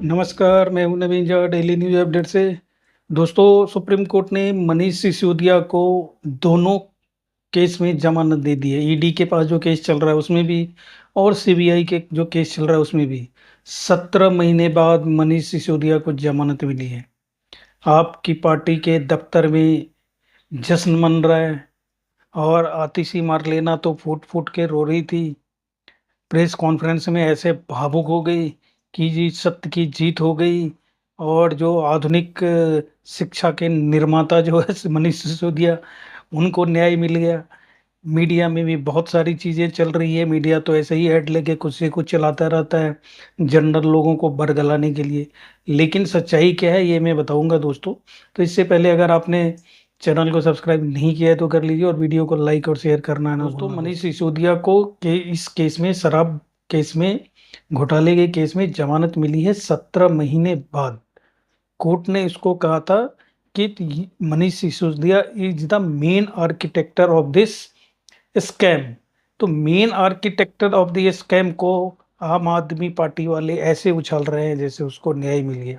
नमस्कार, मैं हूं नवीन झा डेली न्यूज़ अपडेट से। दोस्तों, सुप्रीम कोर्ट ने मनीष सिसोदिया को दोनों केस में ज़मानत दे दी है। ईडी के पास जो केस चल रहा है उसमें भी और सीबीआई के जो केस चल रहा है उसमें भी 17 महीने बाद मनीष सिसोदिया को ज़मानत मिली है। आपकी पार्टी के दफ्तर में जश्न मन रहा है और आतिशी मार्लेना तो फूट-फूट के रो रही थी। प्रेस कॉन्फ्रेंस में ऐसे भावुक हो गई कि जी सत्य की जीत हो गई और जो आधुनिक शिक्षा के निर्माता जो है मनीष सिसोदिया, उनको न्याय मिल गया। मीडिया में भी बहुत सारी चीज़ें चल रही है। मीडिया तो ऐसे ही हेड लेके कुछ से कुछ चलाता रहता है जनरल लोगों को बरगलाने के लिए। लेकिन सच्चाई क्या है ये मैं बताऊंगा दोस्तों। तो इससे पहले अगर आपने चैनल को सब्सक्राइब नहीं किया है तो कर लीजिए और वीडियो को लाइक और शेयर करना ना दोस्तों। मनीष सिसोदिया को इस केस में शराब केस में घोटाले के केस में जमानत मिली है 17 महीने बाद। कोर्ट ने इसको कहा था कि Manish Sisodia is the main architect of this scam. तो main architect of the scam को आम आदमी पार्टी वाले ऐसे उछाल रहे हैं जैसे उसको न्याय मिल गया।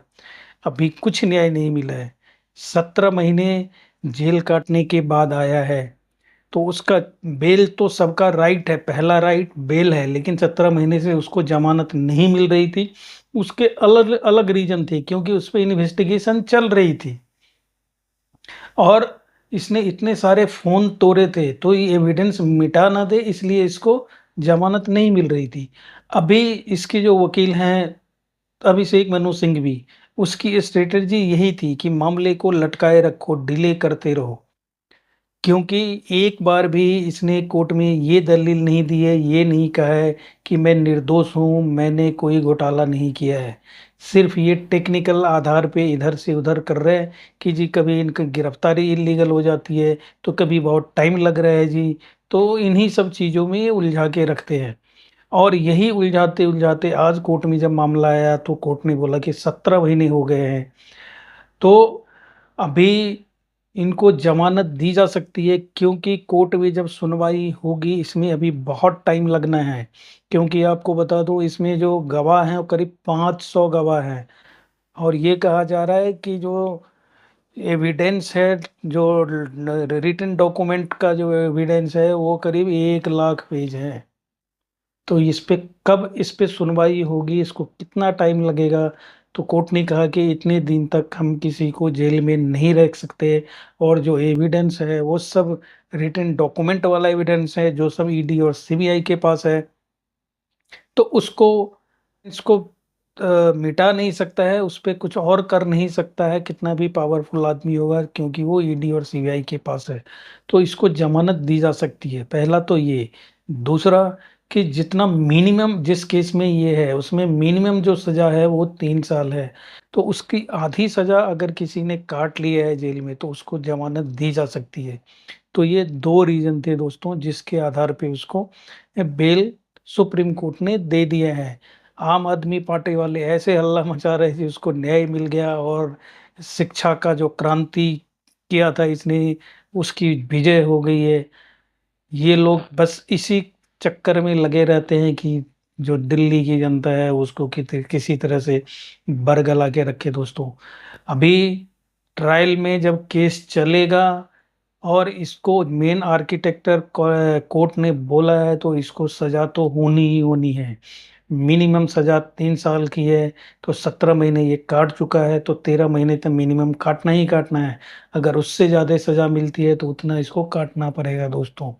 अभी कुछ न्याय नहीं मिला है। 17 महीने जेल काटने के बाद आया है तो उसका बेल तो सबका राइट है, पहला राइट बेल है, लेकिन 17 महीने से उसको जमानत नहीं मिल रही थी। उसके अलग अलग रीजन थे क्योंकि उस पर इन्वेस्टिगेशन चल रही थी और इसने इतने सारे फोन तोड़े थे तो ये एविडेंस मिटा ना दे इसलिए इसको जमानत नहीं मिल रही थी। अभी इसके जो वकील हैं अभिषेक मनु सिंघवी, उसकी स्ट्रेटेजी यही थी कि मामले को लटकाए रखो, डिले करते रहो, क्योंकि एक बार भी इसने कोर्ट में ये दलील नहीं दी है, ये नहीं कहा है कि मैं निर्दोष हूँ, मैंने कोई घोटाला नहीं किया है। सिर्फ ये टेक्निकल आधार पे इधर से उधर कर रहे हैं कि जी कभी इनकी गिरफ्तारी इलीगल हो जाती है तो कभी बहुत टाइम लग रहा है जी। तो इन्हीं सब चीज़ों में ये उलझा के रखते हैं और यही उलझाते उलझाते आज कोर्ट में जब मामला आया तो कोर्ट ने बोला कि 17 महीने हो गए हैं। तो अभी इनको जमानत दी जा सकती है क्योंकि कोर्ट में जब सुनवाई होगी इसमें अभी बहुत टाइम लगना है। क्योंकि आपको बता दूं इसमें जो गवाह हैं वो करीब 500 गवाह हैं और ये कहा जा रहा है कि जो एविडेंस है, जो रिटन डॉक्यूमेंट का जो एविडेंस है वो करीब 1 लाख पेज है। तो इस पे कब इस पे सुनवाई होगी, इसको कितना टाइम लगेगा। तो कोर्ट ने कहा कि इतने दिन तक हम किसी को जेल में नहीं रख सकते और जो एविडेंस है वो सब रिटन डॉक्यूमेंट वाला एविडेंस है जो सब ईडी और सीबीआई के पास है। तो उसको इसको मिटा नहीं सकता है, उस पे कुछ और कर नहीं सकता है कितना भी पावरफुल आदमी होगा, क्योंकि वो ईडी और सीबीआई के पास है। तो इसको जमानत दी जा सकती है, पहला तो ये। दूसरा कि जितना मिनिमम जिस केस में ये है उसमें मिनिमम जो सजा है वो 3 साल है। तो उसकी आधी सजा अगर किसी ने काट लिया है जेल में तो उसको जमानत दी जा सकती है। तो ये दो रीजन थे दोस्तों जिसके आधार पे उसको बेल सुप्रीम कोर्ट ने दे दिया है। आम आदमी पार्टी वाले ऐसे हल्ला मचा रहे थे उसको न्याय मिल गया और शिक्षा का जो क्रांति किया था इसने उसकी विजय हो गई है। ये लोग बस इसी चक्कर में लगे रहते हैं कि जो दिल्ली की जनता है उसको किसी तरह से बरगला के रखे दोस्तों। अभी ट्रायल में जब केस चलेगा और इसको मेन आर्किटेक्टर कोर्ट ने बोला है तो इसको सजा तो होनी ही होनी है। मिनिमम सजा 3 साल की है तो 17 महीने ये काट चुका है तो 13 महीने तक मिनिमम काटना ही काटना है। अगर उससे ज़्यादा सजा मिलती है तो उतना इसको काटना पड़ेगा दोस्तों।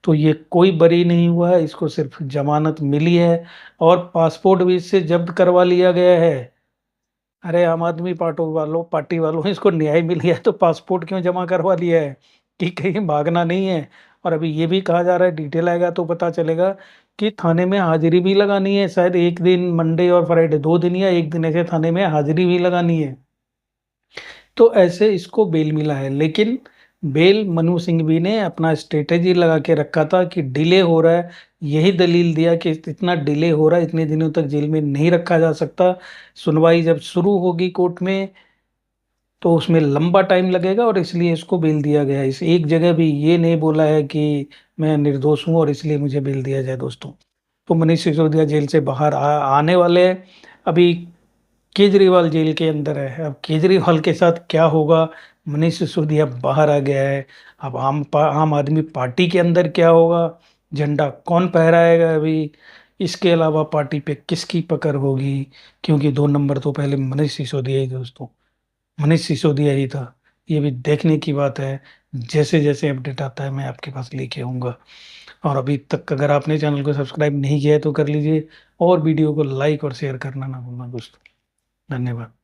तो ये कोई बरी नहीं हुआ है, इसको सिर्फ जमानत मिली है और पासपोर्ट भी इससे जब्त करवा लिया गया है। अरे आम आदमी पार्टी वालों इसको न्याय मिल गया तो पासपोर्ट क्यों जमा करवा लिया है कि कहीं भागना नहीं है। और अभी ये भी कहा जा रहा है, डिटेल आएगा तो पता चलेगा कि थाने में हाजिरी भी लगानी है, शायद एक दिन मंडे और फ्राइडे 2 दिन या एक दिन ऐसे थाने में हाजिरी भी लगानी है। तो ऐसे इसको बेल मिला है, लेकिन बेल मनु सिंघवी ने अपना स्ट्रेटेजी लगा के रखा था कि डिले हो रहा है। यही दलील दिया कि इतना डिले हो रहा है, इतने दिनों तक जेल में नहीं रखा जा सकता। सुनवाई जब शुरू होगी कोर्ट में तो उसमें लंबा टाइम लगेगा और इसलिए इसको बेल दिया गया है। इस एक जगह भी ये नहीं बोला है कि मैं निर्दोष हूं और इसलिए मुझे बेल दिया जाए दोस्तों। तो मनीष सिसोदिया जेल से बाहर आने वाले हैं। अभी केजरीवाल जेल के अंदर है। अब केजरीवाल के साथ क्या होगा? मनीष सिसोदिया बाहर आ गया है। अब आम आदमी पार्टी के अंदर क्या होगा? झंडा कौन फहराएगा अभी? इसके अलावा पार्टी पे किसकी पकड़ होगी? क्योंकि 2 नंबर तो पहले मनीष सिसोदिया ही दोस्तों, मनीष सिसोदिया ही था। ये भी देखने की बात है। जैसे जैसे अपडेट आता है मैं आपके पास लेके आऊंगा। और अभी तक अगर आपने चैनल को सब्सक्राइब नहीं किया है तो कर लीजिए, और वीडियो को लाइक और शेयर करना ना भूलना दोस्तों। धन्यवाद।